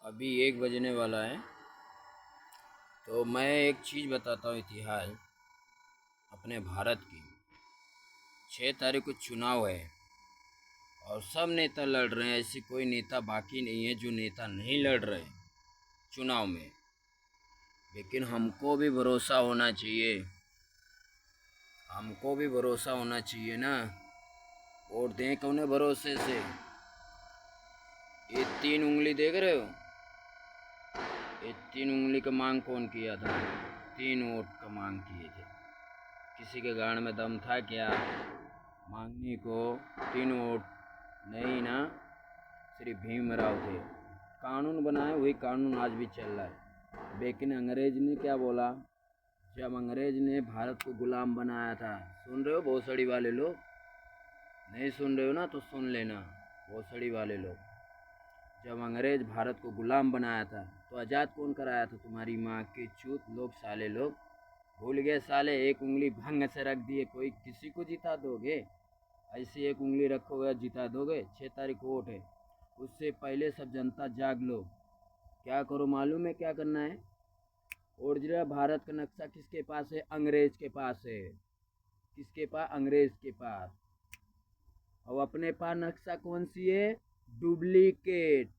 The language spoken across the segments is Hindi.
अभी 1 बजने वाला है। तो मैं एक चीज़ बताता हूँ इतिहास अपने भारत की। 6 तारीख को चुनाव है और सब नेता लड़ रहे हैं। ऐसी कोई नेता बाकी नहीं है जो नेता नहीं लड़ रहे चुनाव में। लेकिन हमको भी भरोसा होना चाहिए, हमको भी भरोसा होना चाहिए ना। वोट दें कौन भरोसे से। ये 3 उंगली देख रहे हो, ये 3 उंगली का मांग कौन किया था? 3 वोट का मांग किए थे। किसी के गाड़ में दम था क्या मांगने को 3 वोट? नहीं ना, सिर्फ भीमराव थे। कानून बनाए, वही कानून आज भी चल रहा है। लेकिन अंग्रेज ने क्या बोला जब अंग्रेज ने भारत को गुलाम बनाया था? सुन रहे हो भोसड़ी वाले लोग? नहीं सुन रहे हो ना तो सुन लेना भोसड़ी वाले लोग। जब अंग्रेज भारत को गुलाम बनाया था तो आज़ाद कौन कराया था? तुम्हारी माँ के चूत लोग, साले लोग। भूल गए साले? 1 उंगली भंग से रख दिए, कोई किसी को जिता दोगे? ऐसी 1 उंगली रखोगे जिता दोगे? 6 तारीख को वोट है, उससे पहले सब जनता जाग लो। क्या करो मालूम है क्या करना है? ओरिजिनल भारत का नक्शा किसके पास है? अंग्रेज के पास है। किसके पास? अंग्रेज के पास। और अपने पास नक्शा कौन सी है? डुप्लीकेट,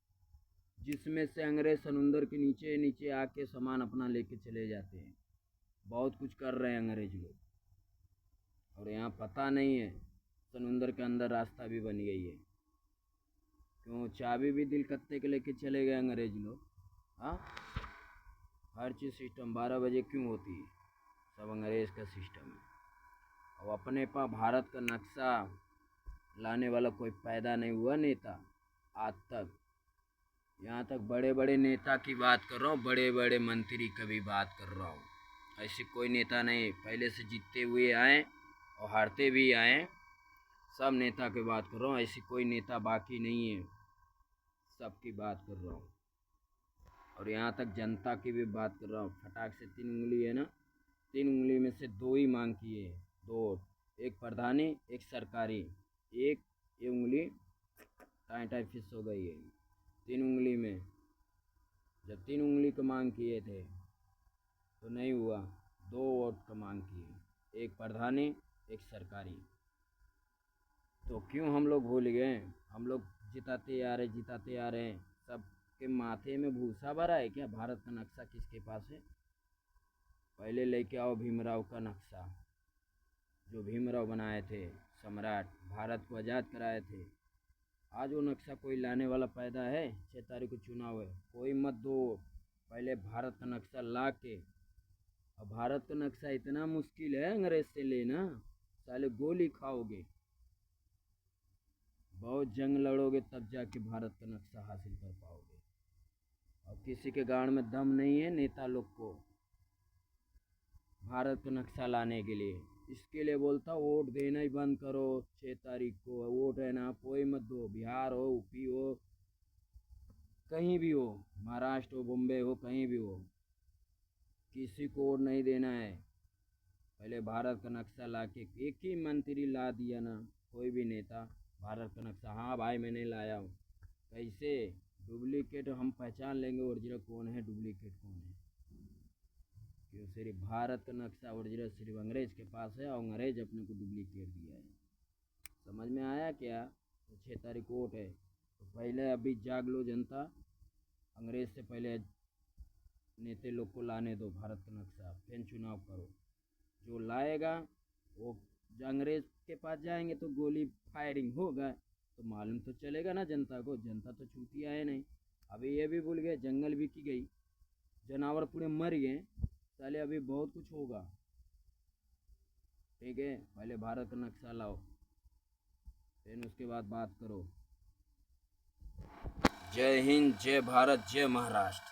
जिसमें से अंग्रेज समुंदर के नीचे नीचे आके सामान अपना लेके चले जाते हैं। बहुत कुछ कर रहे हैं अंग्रेज लोग, और यहाँ पता नहीं है समुंदर के अंदर रास्ता भी बन गई है। क्यों? चाबी भी दिल कत्ते के लेके चले गए अंग्रेज लोग। हाँ, हर चीज़ सिस्टम 12 बजे क्यों होती है? सब अंग्रेज का सिस्टम है। और अपने पास भारत का नक्शा लाने वाला कोई पैदा नहीं हुआ नेता आज तक। यहाँ तक बड़े बड़े नेता की बात कर रहा हूँ, बड़े बड़े मंत्री की भी बात कर रहा हूँ। ऐसे कोई नेता नहीं, पहले से जीतते हुए आए और हारते भी आए। सब नेता की बात कर रहा हूँ, ऐसी कोई नेता बाकी नहीं है। सबकी बात कर रहा हूँ। और यहाँ तक जनता की भी बात कर रहा हूँ। फटाक से 3 उंगली है ना, 3 उंगली में से 2 ही मांग किए, 2। एक प्रधानी, एक सरकारी। एक ये उंगली टाई टाई फिस हो गई है 3 उंगली में। जब 3 उंगली का मांग किए थे तो नहीं हुआ, 2 वोट का मांग किए, एक प्रधानी एक सरकारी। तो क्यों हम लोग भूल गए? हम लोग जिताते आ रहे, जिताते आ रहे हैं। सबके माथे में भूसा भरा है क्या? भारत का नक्शा किसके पास है? पहले लेके आओ भीमराव का नक्शा, जो भीमराव बनाए थे, सम्राट, भारत को आज़ाद कराए थे। आज वो नक्शा कोई लाने वाला पैदा है? 6 तारीख को चुनाव है, कोई मत दो। पहले भारत का नक्शा ला के। अब भारत का नक्शा इतना मुश्किल है अंग्रेज से लेना, साले गोली खाओगे। बहुत जंग लड़ोगे तब जाके भारत का नक्शा हासिल कर पाओगे। और किसी के गाड़ में दम नहीं है नेता लोग को भारत का नक्शा लाने के लिए। इसके लिए बोलता वोट देना ही बंद करो। 6 तारीख को वोट है ना, कोई मत दो। बिहार हो, यूपी हो, कहीं भी हो, महाराष्ट्र हो, बॉम्बे हो, कहीं भी हो, किसी को वोट नहीं देना है। पहले भारत का नक्शा ला के, एक ही मंत्री ला दिया ना, कोई भी नेता भारत का नक्शा। हाँ भाई मैंने लाया हूँ। कैसे? डुप्लीकेट हम पहचान लेंगे ओरिजिनल कौन है, डुप्लीकेट कौन है। क्यों? सिर्फ भारत का नक्शा ओरिजिनल सिर्फ अंग्रेज के पास है और अंग्रेज अपने को डुप्लीकेट दिया है। समझ में आया क्या? तो 6 तारीख वोट है, तो पहले अभी जाग लो जनता। अंग्रेज से पहले नेता लोग को लाने दो भारत का नक्शा, फिर चुनाव करो। जो लाएगा वो, जो अंग्रेज के पास जाएंगे तो गोली फायरिंग होगा, तो मालूम तो चलेगा ना जनता को। जनता तो छूतिया है नहीं। अभी ये भी भूल गए, जंगल बिक गई, जानवर पूरे मर गए। साले अभी बहुत कुछ होगा। ठीक है, पहले भारत का नक्शा लाओ, फिर उसके बाद बात करो। जय हिंद, जय भारत, जय महाराष्ट्र।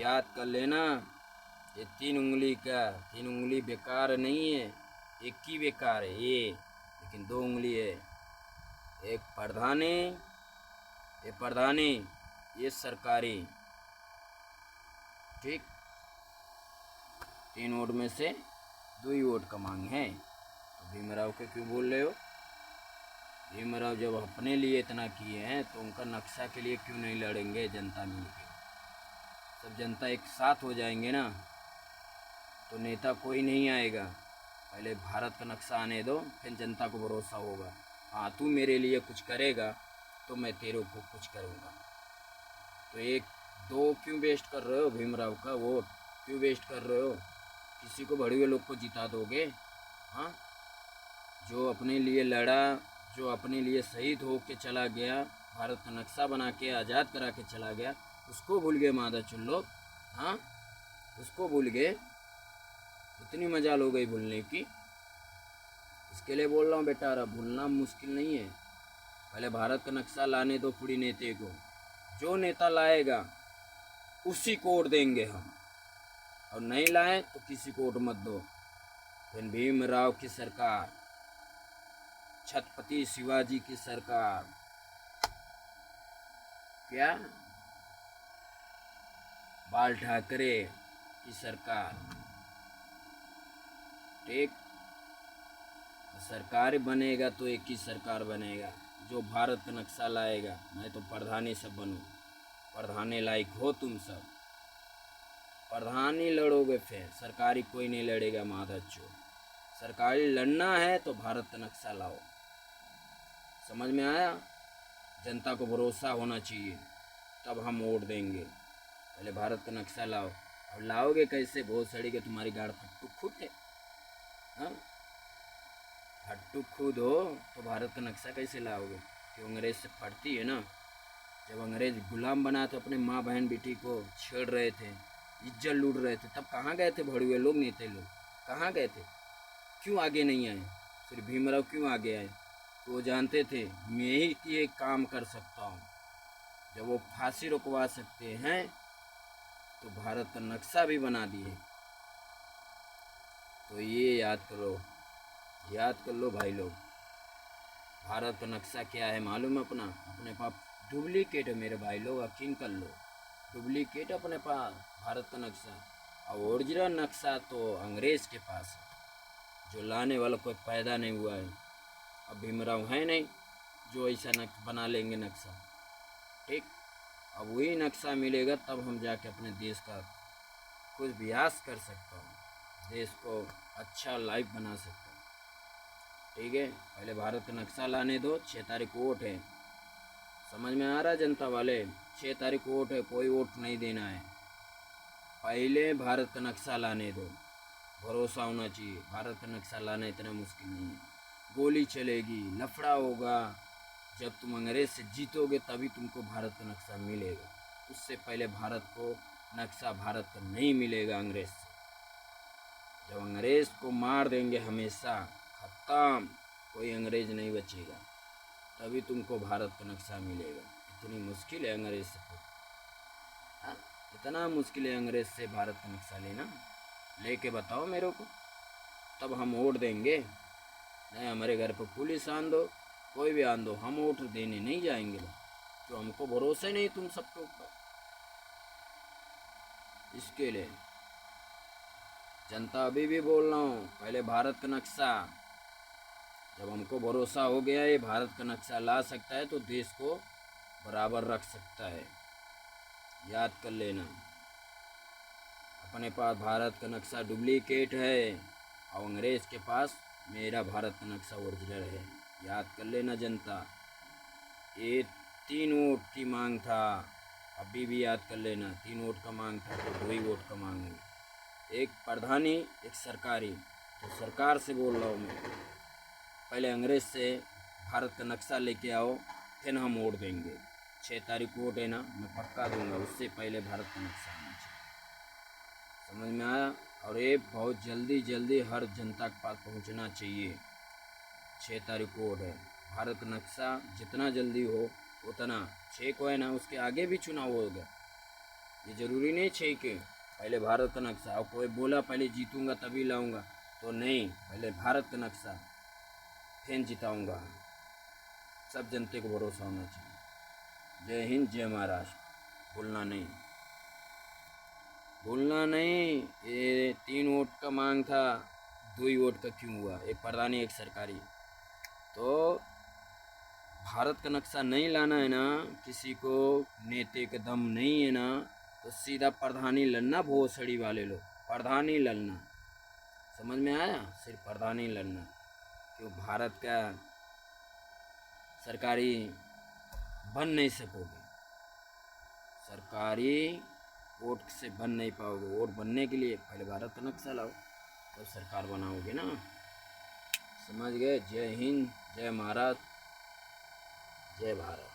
याद कर लेना, ये 3 उंगली का, 3 उंगली बेकार नहीं है, एक ही बेकार है ये। लेकिन 2 उंगली है, एक प्रधानी, ये प्रधानी, ये सरकारी। ठीक, 3 वोट में से 2 ही वोट का मांग है। तो भीमराव के क्यों बोल रहे हो? भीमराव जब अपने लिए इतना किए हैं तो उनका नक्शा के लिए क्यों नहीं लड़ेंगे जनता मिलके। सब जनता एक साथ हो जाएंगे ना तो नेता कोई नहीं आएगा। पहले भारत का नक्शा आने दो, फिर जनता को भरोसा होगा। हाँ, तू मेरे लिए कुछ करेगा तो मैं तेरे को कुछ करूँगा। तो एक दो क्यों वेस्ट कर रहे हो भीमराव का वोट, क्यों वेस्ट कर रहे हो? किसी को भड़वे लोग को जिता दोगे? हाँ, जो अपने लिए लड़ा, जो अपने लिए शहीद हो के चला गया, भारत का नक्शा बना के आज़ाद करा के चला गया, उसको भूल गए मादा चुल्लो। हाँ, उसको भूल गए। इतनी मजाल हो गई भूलने की। इसके लिए बोल रहा हूँ बेटा, भूलना मुश्किल नहीं है। पहले भारत का नक्शा लाने दो पूरी नेता को। जो नेता लाएगा उसी को वोट देंगे हम, और नहीं लाए तो किसी को वोट मत दो। फिर भीमराव की सरकार, छत्रपति शिवाजी की सरकार, क्या बाल ठाकरे की सरकार, ठीक। सरकार बनेगा तो एक ही सरकार बनेगा, जो भारत का नक्शा लाएगा। मैं तो प्रधानी सब बनूँ, प्रधानी लायक हो तुम सब, प्रधानी लड़ोगे, फिर सरकारी कोई नहीं लड़ेगा माधच्चो। सरकारी लड़ना है तो भारत का नक्शा लाओ। समझ में आया? जनता को भरोसा होना चाहिए, तब हम वोट देंगे। पहले भारत का नक्शा लाओ। अब लाओगे कैसे? बहुत सड़ी के तुम्हारी गाड़ फट्टू खुद है। हाँ, फट्टू खुद हो तो भारत का नक्शा कैसे लाओगे? कि अंग्रेज से फटती है ना। जब अंग्रेज गुलाम बना तो अपने माँ बहन बेटी को छेड़ रहे थे, इज्जत लूट रहे थे, तब कहाँ गए थे भड़ुए लोग, नेता लोग? कहाँ गए थे? क्यों आगे नहीं आए? सिर्फ भीमराव क्यों आगे आए? तो वो जानते थे मैं ही ये काम कर सकता हूँ। जब वो फांसी रुकवा सकते हैं तो भारत का नक्शा भी बना दिए। तो ये याद करो, याद कर लो भाई लोग। भारत का नक्शा क्या है मालूम है? अपने पास डुप्लीकेट है मेरे भाई लोग, यकीन कर लो। डुप्लीकेट अपने पास भारत का नक्शा, और ओरिजिनल नक्शा तो अंग्रेज़ के पास है, जो लाने वाला कोई पैदा नहीं हुआ है। अब भीमराव है नहीं जो ऐसा बना लेंगे नक्शा, ठीक। अब वही नक्शा मिलेगा तब हम जाके अपने देश का कुछ विकास कर सकता हूँ, देश को अच्छा लाइफ बना सकता हूँ, ठीक है। पहले भारत का नक्शा लाने दो। 6 तारीख वोट है, समझ में आ रहा है जनता वाले? 6 तारीख वोट है, कोई वोट नहीं देना है। पहले भारत का नक्शा लाने दो, भरोसा होना चाहिए। भारत का नक्शा लाना इतना मुश्किल नहीं है। गोली चलेगी, लफड़ा होगा, जब तुम अंग्रेज से जीतोगे तभी तुमको भारत का नक्शा मिलेगा। उससे पहले भारत को नक्शा भारत का नहीं मिलेगा अंग्रेज से। जब अंग्रेज को मार देंगे हमेशा, खत्म, कोई अंग्रेज नहीं बचेगा, तभी तुमको भारत का नक्शा मिलेगा। इतनी मुश्किल है अंग्रेज से, हाँ? इतना मुश्किल है अंग्रेज से भारत का नक्शा लेना। लेके बताओ मेरे को, तब हम वोट देंगे। नहीं, हमारे घर पर पुलिस आन दो, कोई भी आन दो, हम वोट देने नहीं जाएंगे। तो हमको भरोसा नहीं तुम सबके ऊपर। इसके लिए जनता अभी भी बोल रहा हूँ, पहले भारत का नक्शा। जब हमको भरोसा हो गया ये भारत का नक्शा ला सकता है तो देश को बराबर रख सकता है। याद कर लेना, अपने पास भारत का नक्शा डुप्लीकेट है और अंग्रेज के पास मेरा भारत का नक्शा ओरिजिनल है। याद कर लेना जनता, ये 3 वोट की मांग था, अभी भी याद कर लेना। 3 वोट का मांग था तो 2 ही वोट का मांग हुई, एक प्रधानी एक सरकारी। तो सरकार से बोल रहा हूँ मैं, पहले अंग्रेज से भारत का नक्शा लेके आओ, फिर हम वोट देंगे। 6 तारीख वोट है ना, मैं पक्का दूंगा, उससे पहले भारत का नक्शा आना चाहिए। समझ में आया? और ये बहुत जल्दी हर जनता के पास पहुंचना चाहिए। 6 तारीख वोट है, भारत का नक्शा जितना जल्दी हो उतना। 6 को है ना, उसके आगे भी चुनाव होगा, ये ज़रूरी नहीं 6 के। पहले भारत का नक्शा, और कोई बोला पहले जीतूंगा तभी लाऊंगा, तो नहीं, पहले भारत का नक्शा फिर जिताऊंगा। सब जनते को भरोसा होना चाहिए। जय हिंद, जय महाराष्ट्र। भूलना नहीं, भूलना नहीं। ये 3 वोट का मांग था, 2 ही वोट का क्यों हुआ? एक प्रधानी एक सरकारी। तो भारत का नक्शा नहीं लाना है ना, किसी को नेते के दम नहीं है ना, तो सीधा प्रधानी लड़ना, भोसड़ी वाले लोग प्रधानी लड़ना। समझ में आया? सिर्फ प्रधानी लड़ना। क्यों भारत का सरकारी बन नहीं सकोगे, सरकारी वोट से बन नहीं पाओगे। वोट बनने के लिए पहले भारत का नक्शा लाओ, तब सरकार बनाओगे ना। समझ गए? जय हिंद, जय महाराज, जय भारत।